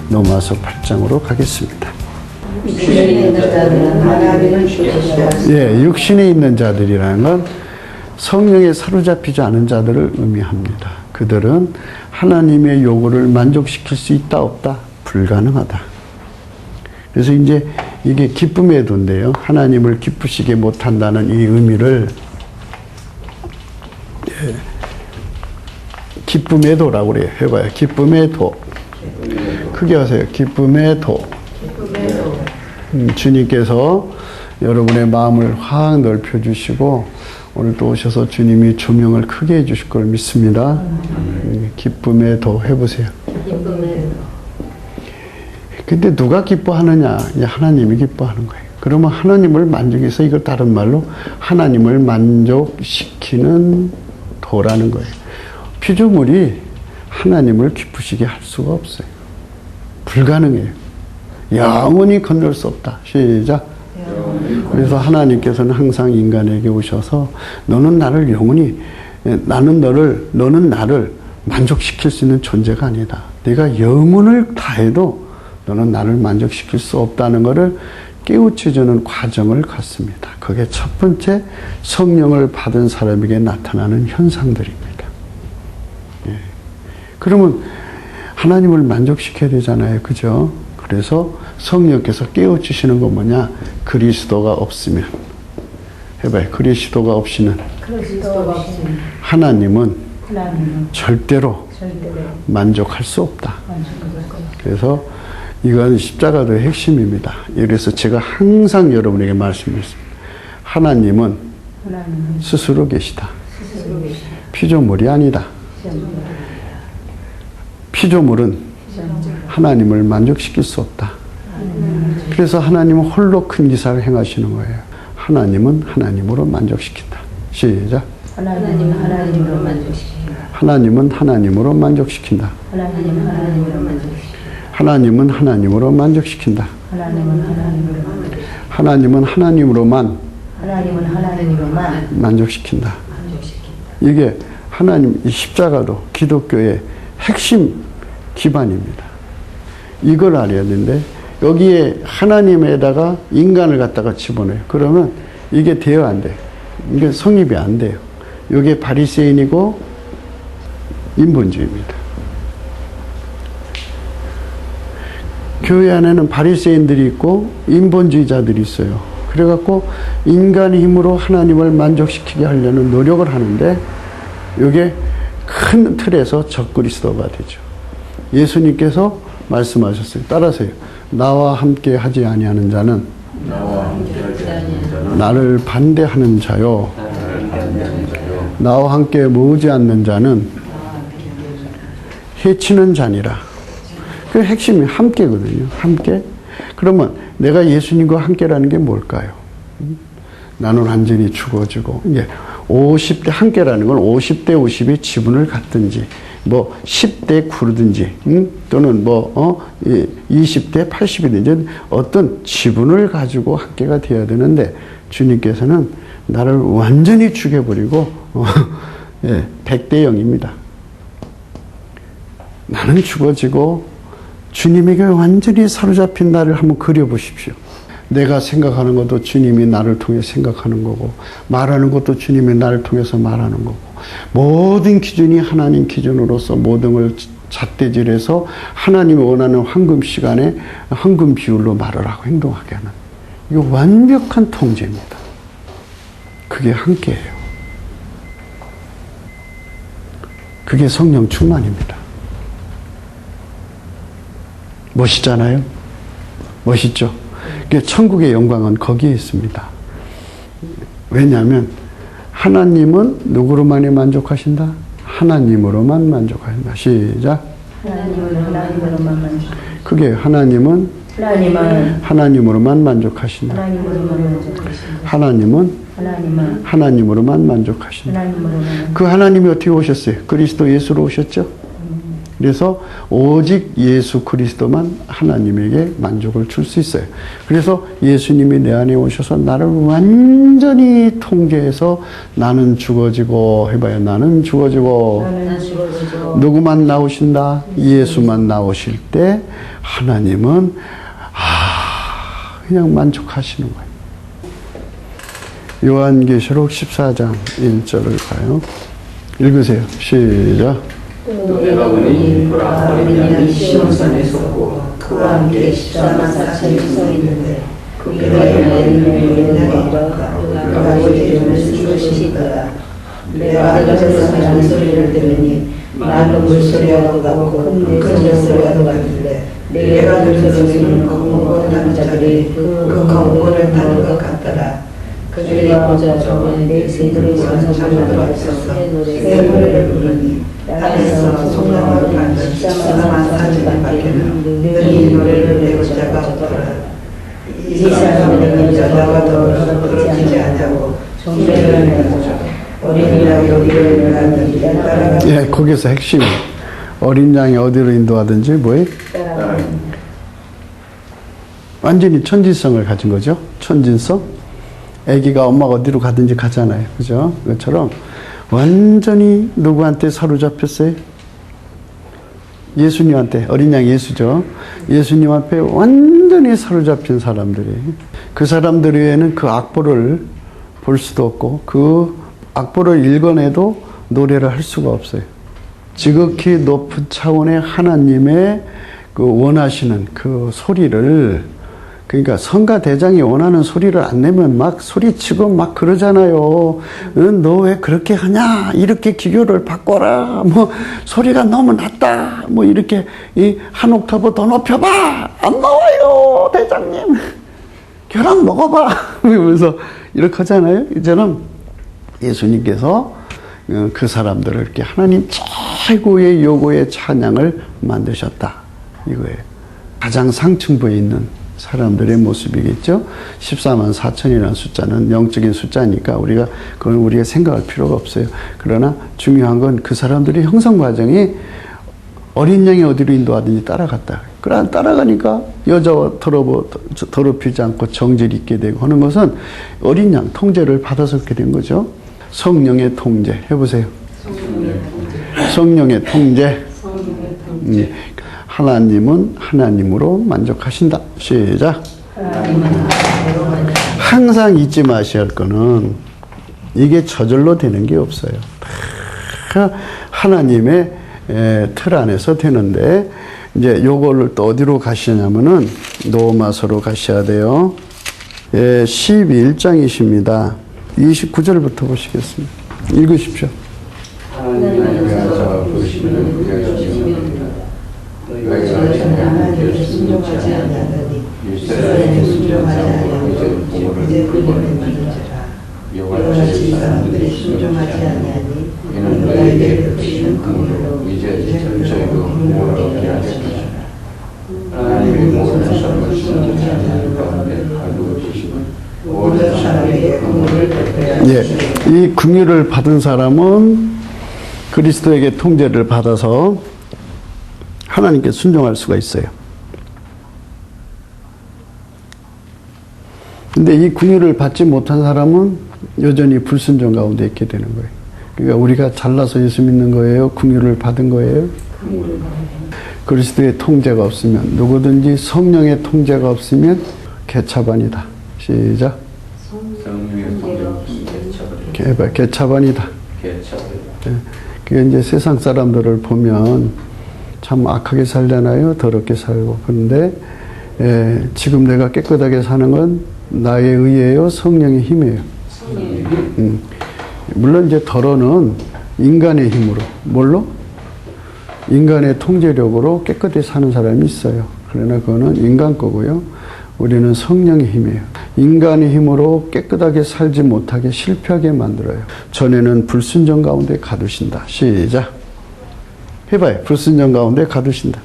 로마서 8장으로 가겠습니다. 육신에 있는 자들은 하나님을 주시옵소서. 예, 육신에 있는 자들이라는 건 성령에 사로잡히지 않은 자들을 의미합니다. 그들은 하나님의 요구를 만족시킬 수 있다 없다? 불가능하다. 그래서 이제 이게 기쁨의 도인데요. 하나님을 기쁘시게 못한다는 이 의미를 기쁨의 도라고 그래요. 해봐요. 기쁨의 도. 크게 하세요. 기쁨의 도. 주님께서 여러분의 마음을 확 넓혀주시고 오늘 또 오셔서 주님이 조명을 크게 해주실 걸 믿습니다. 기쁨의 도 해보세요. 근데 누가 기뻐하느냐? 하나님이 기뻐하는 거예요. 그러면 하나님을 만족해서 이걸 다른 말로 하나님을 만족시키는 도라는 거예요. 피조물이 하나님을 기쁘시게 할 수가 없어요. 불가능해요. 영원히 건널 수 없다. 시작. 그래서 하나님께서는 항상 인간에게 오셔서 너는 나를 영원히 너는 나를 만족시킬 수 있는 존재가 아니다. 내가 영혼을 다해도 너는 나를 만족시킬 수 없다는 것을 깨우쳐주는 과정을 갖습니다. 그게 첫 번째 성령을 받은 사람에게 나타나는 현상들입니다. 예. 그러면 하나님을 만족시켜야 되잖아요. 그죠? 그래서 성령께서 깨우치시는 건 뭐냐? 그리스도가 없으면. 해봐요. 그리스도가 없이는 하나님은 절대로 만족할 수 없다. 그래서 이건 십자가의 핵심입니다. 그래서 제가 항상 여러분에게 말씀드렸습니다. 하나님은 스스로 계시다. 피조물이 아니다. 피조물은 하나님을 만족시킬 수 없다. 그래서 하나님은 홀로 큰 기사를 행하시는 거예요. 하나님은 하나님으로 만족시킨다. 시작. 하나님은 하나님으로 만족시킨다. 하나님은 하나님으로 만족시킨다. 하나님은 하나님으로 만족시킨다. 하나님은 하나님으로 만족시킨다. 하나님은 하나님으로만 만족시킨다. 이게 하나님 이 십자가도 기독교의 핵심 기반입니다. 이걸 알아야 되는데 여기에 하나님에다가 인간을 갖다가 집어넣어요. 그러면 이게 돼요, 안 돼요? 이게 성립이 안 돼요. 이게 바리새인이고 인본주의입니다. 교회 안에는 바리새인들이 있고 인본주의자들이 있어요. 그래갖고 인간의 힘으로 하나님을 만족시키게 하려는 노력을 하는데 이게 큰 틀에서 적그리스도가 되죠. 예수님께서 말씀하셨어요. 따라서요. 나와 함께 하지 아니하는 자는 나를 반대하는 자요. 나와 함께 모으지 않는 자는 해치는 자니라. 그 핵심이 함께거든요. 함께. 그러면 내가 예수님과 함께라는 게 뭘까요? 나는 완전히 죽어지고 이게 50대 함께라는 건 50대 50이 지분을 갖든지 뭐 10대 9든지 또는 뭐 20대 80이든지 어떤 지분을 가지고 함께가 되어야 되는데 주님께서는 나를 완전히 죽여버리고 100대 0입니다. 나는 죽어지고 주님에게 완전히 사로잡힌 나를 한번 그려보십시오. 내가 생각하는 것도 주님이 나를 통해 생각하는 거고 말하는 것도 주님이 나를 통해서 말하는 거고 모든 기준이 하나님 기준으로서 모든 걸 잣대질해서 하나님이 원하는 황금 시간에 황금 비율로 말을 하고 행동하게 하는 이거 완벽한 통제입니다. 그게 함께예요. 그게 성령 충만입니다. 멋있잖아요? 멋있죠? 천국의 영광은 거기에 있습니다. 왜냐하면 하나님은 누구로만이 만족하신다? 하나님으로만 만족하신다. 시작. 하나님으로만 만족하신다. 그게 하나님은 하나님으로만 만족하신다. 하나님은 하나님으로만 만족하신다. 그 하나님이 어떻게 오셨어요? 그리스도 예수로 오셨죠? 그래서 오직 예수 그리스도만 하나님에게 만족을 줄 수 있어요. 그래서 예수님이 내 안에 오셔서 나를 완전히 통제해서 나는 죽어지고 해봐요. 나는 죽어지고 누구만 나오신다? 예수만 나오실 때 하나님은 그냥 만족하시는 거예요. 요한계시록 14장 1절을 봐요. 읽으세요. 시작. 또 내가 보니 보라 어린 양이 시온산에 섰고 그와 함께 14만 4천이 서 있는데 그가 이름을 그가 이름을 쓴 것이 있더라. 내가 하늘에서 하는 소리를 들으니 많은 물소리와 같고 큰 소리와 같은데 내가 들으는 검은 남자들이 그 검은을 타는 것 같더라. 그들이 보자 저번에 내 새들이 산산을 앞에서 새 노래를 부르니 땅에서 송나무를 받는 14만 4천 밖에는 능히 노래를 내고 자가 없더라. 이 사람들은 여자와 더불어 부르지 않냐고 종례를 내고 어린 양이 어디로 가는지 따라가. 예, 거기서 핵심. 어린 양이 어디로 인도하든지 뭐에? 완전히 천진성을 가진 거죠. 천진성. 아기가 엄마가 어디로 가든지 가잖아요. 그죠? 그것처럼 완전히 누구한테 사로잡혔어요? 예수님한테. 어린 양 예수죠. 예수님 앞에 완전히 사로잡힌 사람들이. 그 사람들 외에는 그 악보를 볼 수도 없고 그 악보를 읽어내도 노래를 할 수가 없어요. 지극히 높은 차원의 하나님의 그 원하시는 그 소리를, 그러니까 성가 대장이 원하는 소리를 안 내면 막 소리치고 막 그러잖아요. 너 왜 그렇게 하냐? 이렇게 기교를 바꿔라. 뭐 소리가 너무 낮다. 뭐 이렇게 한 옥타브 더 높여봐. 안 나와요, 대장님. 계란 먹어봐. 이러면서 이렇게 하잖아요. 이제는 예수님께서 그 사람들을 이렇게 하나님 최고의 요구의 찬양을 만드셨다. 이거예요. 가장 상층부에 있는 사람들의 모습이겠죠. 14만 4천이라는 숫자는 영적인 숫자니까 그건 우리가 생각할 필요가 없어요. 그러나 중요한 건 그 사람들의 형성 과정이 어린 양이 어디로 인도하든지 따라갔다. 그러나 따라가니까 여자와 더럽히지 않고 정죄를 있게 되고 하는 것은 어린 양 통제를 받아서 그렇게 된 거죠. 성령의 통제 해보세요. 성령의 통제. 하나님은 하나님으로 만족하신다. 시작. 항상 잊지 마셔야 할 거는 이게 저절로 되는 게 없어요. 다 하나님의 틀 안에서 되는데 이제 요거를 또 어디로 가시냐면은 로마서로 가셔야 돼요. 11장이십니다. 29절부터 보시겠습니다. 읽으십시오. 하나님께서 보시면 하나님께 순종하지 않았느니 이스라엘에 순종하지 아니하고 이제 그들은 믿으리라. 이와같이 사람들이 순종하지 아니하니 이는 너희에게 주시는 긍휼로 이제 저희도 긍휼을 얻게 하시리라. 하나님의 모든 사람을 순종하지 않는 가운데 가두어 주시고 모든 사람에게 긍휼을 베풀어 주시고 이 긍휼을 받은 사람은 그리스도에게 통제를 받아서 하나님께 순종할 수가 있어요. 근데 이 긍휼을 받지 못한 사람은 여전히 불순종 가운데 있게 되는 거예요. 그러니까 우리가 잘나서 예수 믿는 거예요? 긍휼을 받은 거예요? 그리스도의 통제가 없으면, 누구든지 성령의 통제가 없으면 개차반이다. 시작. 성령의 통제가 개차반이다. 개차반이다. 그게 이제 세상 사람들을 보면 참 악하게 살잖아요. 더럽게 살고. 그런데 지금 내가 깨끗하게 사는 건 나의 의예요? 성령의 힘이에요? 물론 이제 덜어는 인간의 힘으로. 뭘로? 인간의 통제력으로 깨끗이 사는 사람이 있어요. 그러나 그거는 인간 거고요. 우리는 성령의 힘이에요. 인간의 힘으로 깨끗하게 살지 못하게 실패하게 만들어요. 전에는 불순종 가운데 가두신다. 시작. 해봐요. 불순종 가운데 가두신다.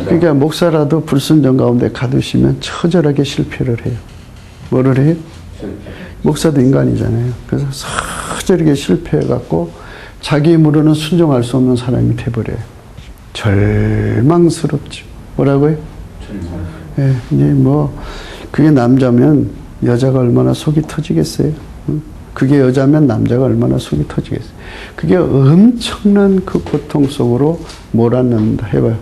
그러니까 목사라도 불순종 가운데 가두시면 처절하게 실패를 해요. 뭐를 해요? 목사도 인간이잖아요. 그래서 처절하게 실패해갖고 자기 힘으로는 순종할 수 없는 사람이 돼버려요. 절망스럽죠. 뭐라고요? 예, 이제 뭐 그게 남자면 여자가 얼마나 속이 터지겠어요. 응? 그게 여자면 남자가 얼마나 속이 터지겠어요. 그게 엄청난 그 고통 속으로 몰아넣는다. 해봐요.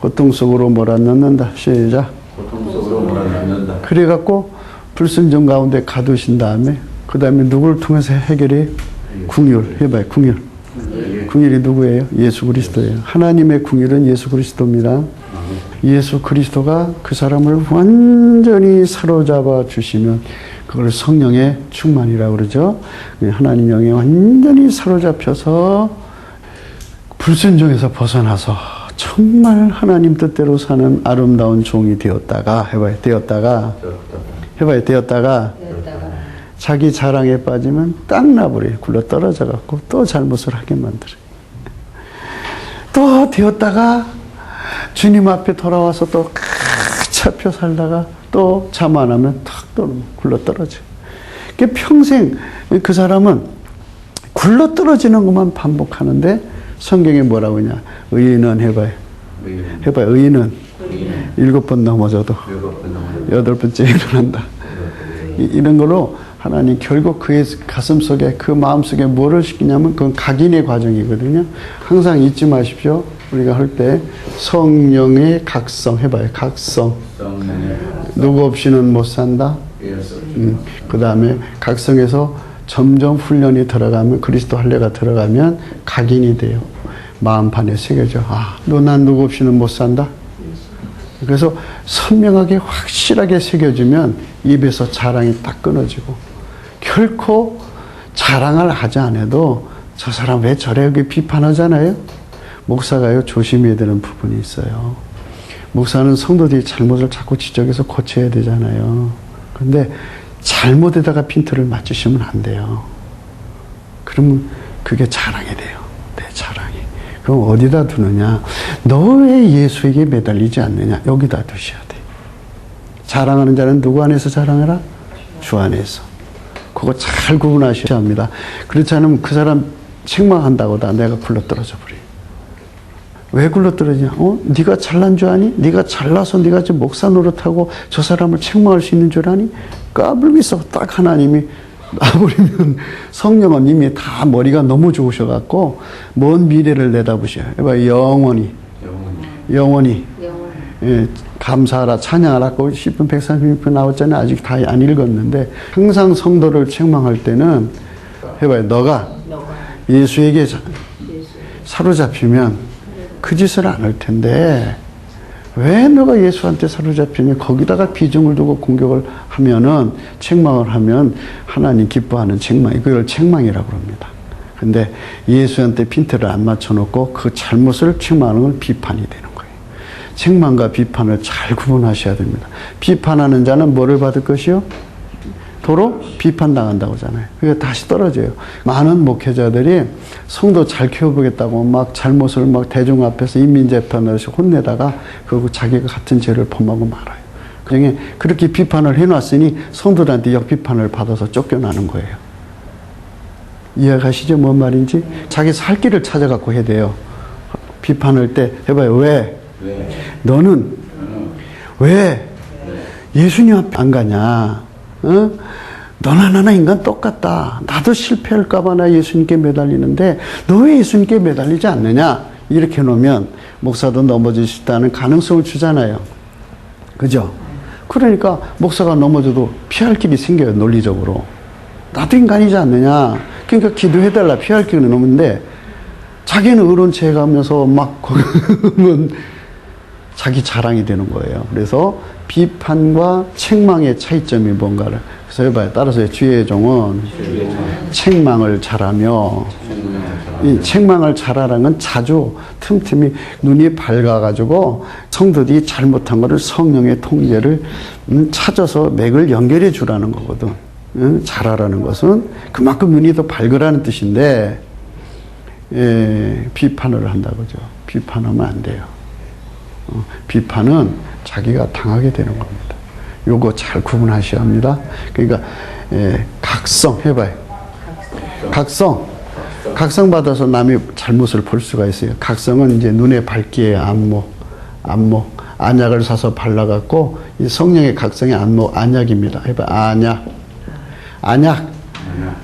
고통 속으로 몰아넣는다. 시작. 고통 속으로 몰아넣는다. 그래갖고 불순종 가운데 가두신 다음에 그 다음에 누구를 통해서 해결해요? 궁율. 해봐요. 궁율. 궁율이 누구예요? 예수 그리스도예요. 하나님의 궁율은 예수 그리스도입니다. 예수 그리스도가 그 사람을 완전히 사로잡아 주시면 그걸 성령의 충만이라고 그러죠. 하나님 영에 완전히 사로잡혀서 불순종에서 벗어나서 정말 하나님 뜻대로 사는 아름다운 종이 되었다가 해봐요. 되었다가 해봐요. 되었다가 자기 자랑에 빠지면 딱 나버려요. 굴러 떨어져 갖고 또 잘못을 하게 만들어요. 또 되었다가 주님 앞에 돌아와서 또 잡혀 살다가 또 자만하면 탁 또 굴러 떨어져요. 평생 그 사람은 굴러 떨어지는 것만 반복하는데 성경에 뭐라고 하냐. 의인은 해봐요. 해봐요. 의인은 7번 넘어져도 8번째 일어난다. 이런 걸로 하나님 결국 그의 가슴 속에 그 마음 속에 뭐를 시키냐면 그건 각인의 과정이거든요. 항상 잊지 마십시오. 우리가 할 때 성령의 각성 해봐요. 각성. 누구 없이는 못 산다. 그 다음에 각성에서 점점 훈련이 들어가면 그리스도 할례가 들어가면 각인이 돼요. 마음판에 새겨져. 아, 난 누구 없이는 못 산다. 그래서 선명하게 확실하게 새겨주면 입에서 자랑이 딱 끊어지고 결코 자랑을 하지 않아도 저 사람 왜 저래 여기 비판하잖아요. 목사가요 조심해야 되는 부분이 있어요. 목사는 성도들이 잘못을 자꾸 지적해서 고쳐야 되잖아요. 근데 잘못에다가 핀트를 맞추시면 안 돼요. 그러면 그게 자랑이 돼요. 내 자랑이. 그럼 어디다 두느냐? 너 왜 예수에게 매달리지 않느냐? 여기다 두셔야 돼. 자랑하는 자는 누구 안에서 자랑하라? 주 안에서. 그거 잘 구분하셔야 합니다. 그렇지 않으면 그 사람 책망한다고 다 내가 굴러 떨어져 버려요. 왜 굴러 떨어지냐? 네가 잘난 줄 아니? 네가 잘나서 네가 저 목사 노릇하고 저 사람을 책망할 수 있는 줄 아니? 까불면서 딱 하나님이 놔버리면 성령은 이미 다 머리가 너무 좋으셔갖고 먼 미래를 내다보셔요. 해봐 영원히. 예, 감사하라 찬양하라 10분 136분 나왔잖아요. 아직 다 안 읽었는데 항상 성도를 책망할 때는 해봐요. 너가 예수에게 사로잡히면 그 짓을 안 할 텐데 왜 너가 예수한테 사로잡히니 거기다가 비중을 두고 공격을 하면은 책망을 하면 하나님 기뻐하는 책망 이걸 책망이라고 합니다. 근데 예수한테 핀트를 안 맞춰놓고 그 잘못을 책망하는 건 비판이 되는 거예요. 책망과 비판을 잘 구분하셔야 됩니다. 비판하는 자는 뭐를 받을 것이요? 도로 비판당한다고 하잖아요. 그게 다시 떨어져요. 많은 목회자들이 성도 잘 키워보겠다고 막 잘못을 막 대중 앞에서 인민재판을 혼내다가 결국 자기가 같은 죄를 범하고 말아요. 그중에 그렇게 비판을 해놨으니 성도들한테 역비판을 받아서 쫓겨나는 거예요. 이해가시죠? 뭔 말인지? 자기 살 길을 찾아갖고 해야 돼요. 비판할 때 해봐요. 왜? 너는 왜 예수님 앞에 안 가냐? 너나 나나 인간 똑같다. 나도 실패할까봐 나 예수님께 매달리는데 너 왜 예수님께 매달리지 않느냐? 이렇게 놓으면 목사도 넘어질 수 있다는 가능성을 주잖아요. 그죠? 그러니까 목사가 넘어져도 피할 길이 생겨요. 논리적으로. 나도 인간이지 않느냐? 그러니까 기도해달라 피할 길은 없는데 자기는 의론 채가면서 막 그러면 자기 자랑이 되는 거예요. 그래서 비판과 책망의 차이점이 뭔가를 그래서 해봐요. 따라서 주의 종은 책망을 잘하며 이 책망을 잘하라는 건 자주 틈틈이 눈이 밝아가지고 성도들이 잘못한 것을 성령의 통제를 찾아서 맥을 연결해 주라는 거거든. 잘하라는 것은 그만큼 눈이 더 밝으라는 뜻인데 비판을 한다고죠. 비판하면 안 돼요. 비판은 자기가 당하게 되는 겁니다. 요거 잘 구분하셔야 합니다. 그러니까 각성 해봐요. 각성. 각성받아서 남의 잘못을 볼 수가 있어요. 각성은 이제 눈에 밝기에 안목. 안약을 사서 발라갖고, 이 성령의 각성의 안약입니다. 해봐,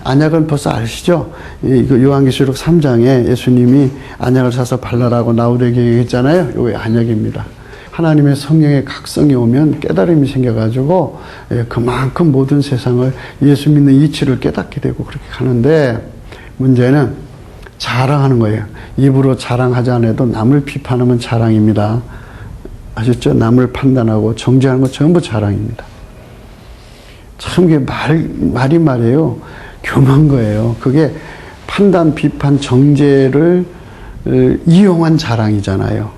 안약은 벌써 아시죠? 이거 요한계시록 3장에 예수님이 안약을 사서 발라라고 나오되게 얘기했잖아요. 이게 안약입니다. 하나님의 성령의 각성이 오면 깨달음이 생겨가지고 그만큼 모든 세상을 예수 믿는 이치를 깨닫게 되고 그렇게 가는데, 문제는 자랑하는 거예요. 입으로 자랑하지 않아도 남을 비판하면 자랑입니다. 아셨죠? 남을 판단하고 정죄하는 거 전부 자랑입니다. 참 그게 말이 말이에요. 교만한 거예요. 그게 판단, 비판, 정죄를 이용한 자랑이잖아요.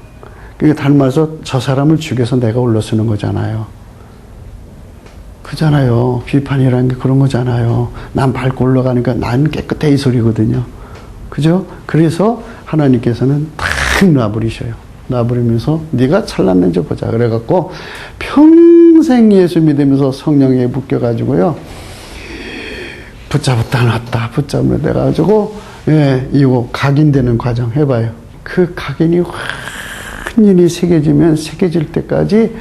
그러니까 다른 말해서 저 사람을 죽여서 내가 올라서는 거잖아요. 그잖아요. 비판이라는 게 그런 거잖아요. 난 밟고 올라가니까 난 깨끗해 이 소리거든요. 그죠? 그래서 하나님께서는 탁 놔버리셔요. 놔버리면서 네가 잘났는지 보자. 그래갖고 평생 예수 믿으면서 성령에 묶여가지고요. 붙잡았다 놨다 붙잡으려 돼가지고 이거 각인되는 과정 해봐요. 그 각인이 완전히 새겨지면 새겨질 때까지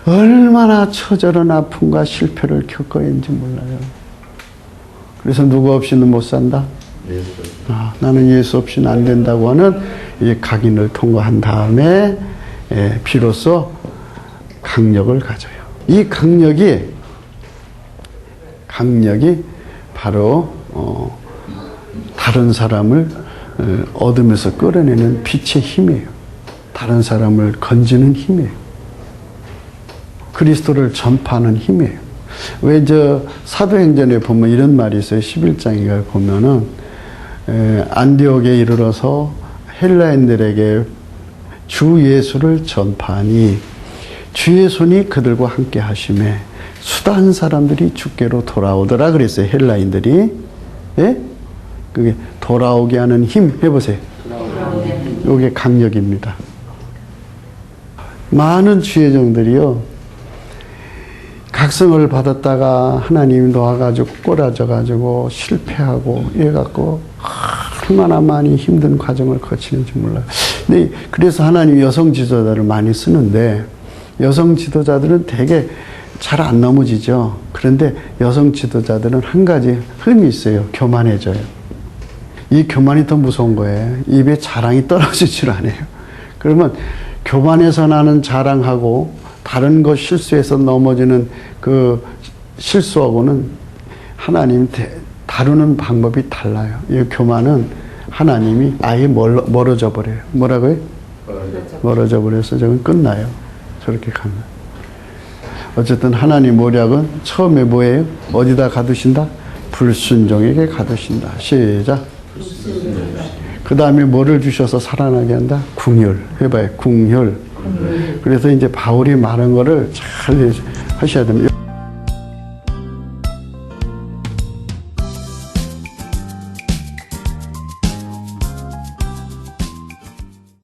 얼마나 처절한 아픔과 실패를 겪어야 하는지 몰라요. 그래서 누구 없이는 못 산다? 나는 예수 없이는 안 된다고 하는 이 각인을 통과한 다음에 비로소 강력을 가져요. 이 강력이 바로 다른 사람을 어둠에서 끌어내는 빛의 힘이에요. 다른 사람을 건지는 힘이에요. 그리스도를 전파하는 힘이에요. 왜 사도행전에 보면 이런 말이 있어요. 11장에 보면은 안디옥에 이르러서 헬라인들에게 주 예수를 전파하니 주의 손이 그들과 함께 하심에 수다한 사람들이 주께로 돌아오더라 그랬어요. 헬라인들이. 예? 그게 돌아오게 하는 힘 해보세요. 이게 강력입니다. 많은 주의 종들이요, 각성을 받았다가 하나님이 놓아가지고 꼬라져가지고 실패하고 이래갖고 얼마나 많이 힘든 과정을 거치는지 몰라요. 근데 그래서 하나님이 여성 지도자를 많이 쓰는데, 여성 지도자들은 되게 잘 안 넘어지죠. 그런데 여성 지도자들은 한 가지 흠이 있어요. 교만해져요. 이 교만이 더 무서운 거예요. 입에 자랑이 떨어지질 않아요. 그러면 교만해서 나는 자랑하고 다른 거 실수해서 넘어지는 그 실수하고는 하나님 다루는 방법이 달라요. 이 교만은 하나님이 아예 멀어져 버려요. 뭐라고요? 멀어져 버려서 저건 끝나요. 저렇게 가면. 어쨌든 하나님 모략은 처음에 뭐예요? 어디다 가두신다? 불순종에게 가두신다. 시작. 그 다음에 뭐를 주셔서 살아나게 한다? 궁혈. 해봐요. 궁혈. 그래서 이제 바울이 말한 거를 잘 하셔야 됩니다.